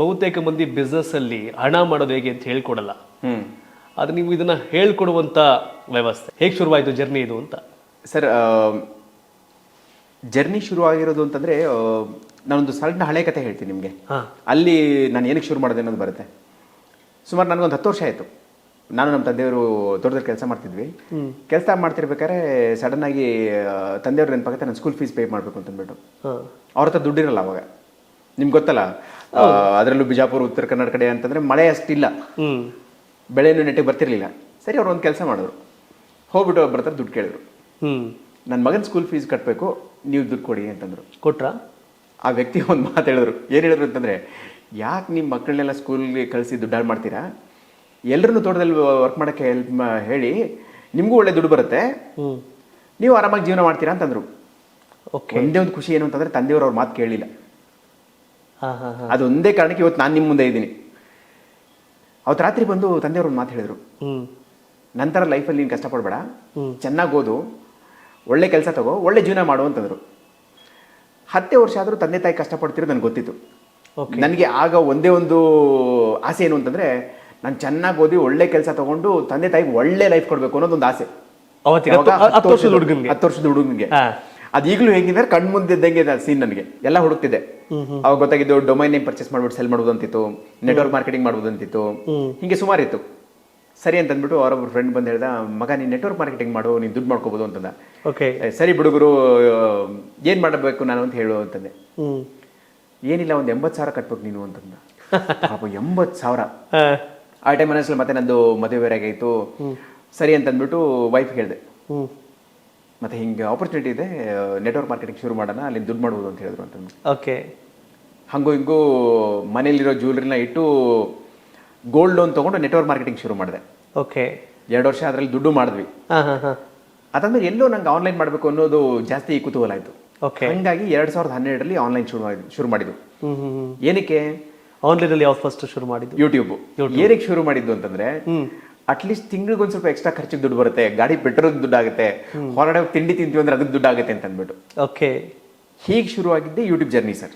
ಬಹುತೇಕ ಮಂದಿ ಬಿಸ್ನೆಸ್ ಅಲ್ಲಿ ಹಣ ಮಾಡೋದು ಹೇಗೆ ಅಂತ ಹೇಳ್ಕೊಡಲ್ಲ. ಆದ್ರೆ ನೀವು ಇದನ್ನ ಹೇಳ್ಕೊಡುವಂತ ವ್ಯವಸ್ಥೆ ಹೇಗೆ ಶುರುವಾಯಿತು ಜರ್ನಿ ಇದು ಅಂತ? ಸರ್, ಜರ್ನಿ ಶುರುವಾಗಿರೋದು ಅಂತಂದ್ರೆ ನಾನೊಂದು ಸಣ್ಣ ಹಳೆ ಕತೆ ಹೇಳ್ತೀನಿ ನಿಮಗೆ. ಅಲ್ಲಿ ನಾನು ಏನಕ್ಕೆ ಶುರು ಮಾಡಿದೆ ಅನ್ನೋದು ಬರುತ್ತೆ. ಸುಮಾರು ನನಗೊಂದು 10 ವರ್ಷ ಆಯಿತು. ನಾನು ನಮ್ಮ ತಂದೆಯವರು ತೋಟದಲ್ಲಿ ಕೆಲಸ ಮಾಡ್ತಿದ್ವಿ. ಕೆಲಸ ಮಾಡ್ತಿರ್ಬೇಕಾದ್ರೆ ಸಡನ್ ಆಗಿ ತಂದೆಯವ್ರು ನೆನಪಾಗುತ್ತೆ, ನಾನು ಸ್ಕೂಲ್ ಫೀಸ್ ಪೇ ಮಾಡಬೇಕು ಅಂತಂದ್ಬಿಟ್ಟು. ಅವ್ರ ಹತ್ರ ದುಡ್ಡಿರಲ್ಲ ಅವಾಗ, ನಿಮ್ಗೆ ಗೊತ್ತಲ್ಲ. ಅದರಲ್ಲೂ ಬಿಜಾಪುರ, ಉತ್ತರ ಕನ್ನಡ ಕಡೆ ಅಂತಂದ್ರೆ ಮಳೆ ಅಷ್ಟಿಲ್ಲ, ಬೆಳೆಯನ್ನು ನೆಟ್ಟಿಗೆ ಬರ್ತಿರ್ಲಿಲ್ಲ. ಸರಿ, ಅವ್ರು ಒಂದು ಕೆಲಸ ಮಾಡಿದ್ರು. ಹೋಗ್ಬಿಟ್ಟು ಅವ್ರು ಬರ್ತಾರೆ, ದುಡ್ಡು ಕೇಳಿದ್ರು. ನನ್ನ ಮಗನ ಸ್ಕೂಲ್ ಫೀಸ್ ಕಟ್ಟಬೇಕು, ನೀವು ದುಡ್ಡು ಕೊಡಿ ಅಂತಂದ್ರು. ಕೊಟ್ರ? ಆ ವ್ಯಕ್ತಿ ಒಂದು ಮಾತು ಹೇಳಿದ್ರು. ಏನು ಹೇಳಿದ್ರು ಅಂತಂದ್ರೆ, ಯಾಕೆ ನಿಮ್ಮ ಮಕ್ಕಳನ್ನೆಲ್ಲ ಸ್ಕೂಲ್ಗೆ ಕಳಿಸಿ ದುಡ್ಡು ಮಾಡ್ತೀರಾ? ಎಲ್ಲರನ್ನು ತೋಟದಲ್ಲಿ ವರ್ಕ್ ಮಾಡೋಕ್ಕೆ ಹೆಲ್ಪ್ ಹೇಳಿ, ನಿಮಗೂ ಒಳ್ಳೆ ದುಡ್ಡು ಬರುತ್ತೆ, ನೀವು ಆರಾಮಾಗಿ ಜೀವನ ಮಾಡ್ತೀರಾ ಅಂತಂದ್ರು. ಒಂದೇ ಒಂದು ಖುಷಿ ಏನು ಅಂತಂದ್ರೆ, ತಂದೆಯವರು ಅವ್ರ ಮಾತು ಕೇಳಲಿಲ್ಲ. ಅದೊಂದೇ ಕಾರಣಕ್ಕೆ ಇವತ್ತು ನಾನು ನಿಮ್ಮ ಮುಂದೆ ಇದ್ದೀನಿ. ಅವತ್ತು ರಾತ್ರಿ ಬಂದು ತಂದೆಯವರು ಒಂದು ಮಾತು ಹೇಳಿದ್ರು, ನಂತರ ಲೈಫಲ್ಲಿ ನೀನು ಕಷ್ಟಪಡಬೇಡ, ಚೆನ್ನಾಗಿ ಓದು, ಒಳ್ಳೆ ಕೆಲಸ ತಗೋ, ಒಳ್ಳೆ ಜೀವನ ಮಾಡು ಅಂತಂದ್ರು. 10 ವರ್ಷ ಆದರೂ ತಂದೆ ತಾಯಿ ಕಷ್ಟಪಡ್ತಿರೋದು ನನಗೆ ಗೊತ್ತಿತ್ತು. ನನಗೆ ಆಗ ಒಂದೇ ಒಂದು ಆಸೆ ಏನು ಅಂತಂದ್ರೆ, ನಾನು ಚೆನ್ನಾಗಿ ಓದಿ ಒಳ್ಳೆ ಕೆಲಸ ತಗೊಂಡು ತಂದೆ ತಾಯಿಗೆ ಒಳ್ಳೆ ಲೈಫ್ ಕೊಡಬೇಕು ಅನ್ನೋದೊಂದು ಆಸೆ. 10 ವರ್ಷದ ಹುಡುಗನಿಗೆ ಅದು ಈಗಲೂ ಹೇಗಿದ್ರೆ ಕಣ್ ಮುಂದಿದ್ದಂಗೆ ಸೀನ್. ನನಗೆ ಎಲ್ಲ ಹುಡುಕ್ತಿದ್ದೆ. ಅವಾಗ ಗೊತ್ತಾಗಿದ್ದು ಡೊಮೈನ್ ನೇಮ್ ಪರ್ಚೇಸ್ ಮಾಡ್ಬಿಟ್ಟು ಸೆಲ್ ಮಾಡೋದು ಅಂತಿತ್ತು, ನೆಟ್ವರ್ಕ್ ಮಾರ್ಕೆಟಿಂಗ್ ಮಾಡೋದು ಅಂತಿತ್ತು, ಹಿಂಗೆ ಸುಮಾರು ಇತ್ತು. ಸರಿ ಅಂತ ಅಂದ್ಬಿಟ್ಟು ಅವರೊಬ್ಬರು ಫ್ರೆಂಡ್ ಬಂದು ಹೇಳ್ದ, ಮಗ ನೀನು ನೆಟ್ವರ್ಕ್ ಮಾರ್ಕೆಟಿಂಗ್ ಮಾಡು, ನೀನು ದುಡ್ಡು ಮಾಡ್ಕೋಬೋದು ಅಂತಂದ. ಸರಿ ಬಿಡುಗರು, ಏನು ಮಾಡಬೇಕು ನಾನು ಅಂತ ಹೇಳು ಅಂತಂದೆ. ಏನಿಲ್ಲ, ಒಂದು 80,000 ಕಟ್ಬೇಕು ನೀನು ಅಂತಂದ. ಪಾಪ 80,000. ಆ ಟೈಮ್ ಮನಸ್ಸಲ್ಲಿ ಮತ್ತೆ ನಂದು ಮದುವೆ ಬೇರೆ ಆಗೈತು. ಸರಿ ಅಂತ ಅಂದ್ಬಿಟ್ಟು ವೈಫ್ ಹೇಳಿದೆ, ಮತ್ತೆ ಹಿಂಗೆ ಆಪರ್ಚುನಿಟಿ ಇದೆ, ನೆಟ್ವರ್ಕ್ ಮಾರ್ಕೆಟಿಂಗ್ ಶುರು ಮಾಡೋಣ, ಅಲ್ಲಿ ದುಡ್ಡು ಮಾಡ್ಬೋದು ಅಂತ ಹೇಳಿದ್ರು ಅಂತಂದು. ಹಂಗೂ ಹಿಂಗೂ ಮನೇಲಿರೋ ಜ್ಯುವೆಲ್ರಿನ ಇಟ್ಟು ಗೋಲ್ಡ್ ಲೋನ್ ತೊಗೊಂಡು ನೆಟ್ವರ್ಕ್ ಮಾರ್ಕೆಟಿಂಗ್ ಶುರು ಮಾಡಿದೆ. 2 ವರ್ಷ ಅದರಲ್ಲಿ ದುಡ್ಡು ಮಾಡಿದ್ವಿ. ಅದಾದ್ಮೇಲೆ ಎಲ್ಲೋ ನಂಗೆ ಆನ್ಲೈನ್ ಮಾಡಬೇಕು ಅನ್ನೋದು ಜಾಸ್ತಿ ಕುತೂಹಲ ಆಯಿತು. ಹಂಗಾಗಿ 2012ರಲ್ಲಿ ಆನ್ಲೈನ್ ಶುರು ಮಾಡಿದ್ದು. ಏನಕ್ಕೆ ಆನ್ಲೈನಲ್ಲಿ ಫಸ್ಟ್ ಶುರು ಮಾಡಿದ್ದು? ಯೂಟ್ಯೂಬ್. ಏನಕ್ಕೆ ಶುರು ಮಾಡಿದ್ದು ಅಂತಂದ್ರೆ, ಅಟ್ಲೀಸ್ಟ್ ತಿಂಗಳಿಗೊಂದು ಸ್ವಲ್ಪ ಎಕ್ಸ್ಟ್ರಾ ಖರ್ಚಿಗೆ ದುಡ್ಡು ಬರುತ್ತೆ, ಗಾಡಿ ಪೆಟ್ರೋಲ್ ದುಡ್ಡು ಆಗುತ್ತೆ, ಹೊರಗಡೆ ತಿಂಡಿ ತಿಂತೀವಿ ಅಂದ್ರೆ ಅದಕ್ಕೆ ದುಡ್ಡು ಆಗುತ್ತೆ ಅಂತ ಅಂದ್ಬಿಟ್ಟು ಹೀಗೆ ಶುರು ಆಗಿದ್ದೆ ಯೂಟ್ಯೂಬ್ ಜರ್ನಿ ಸರ್.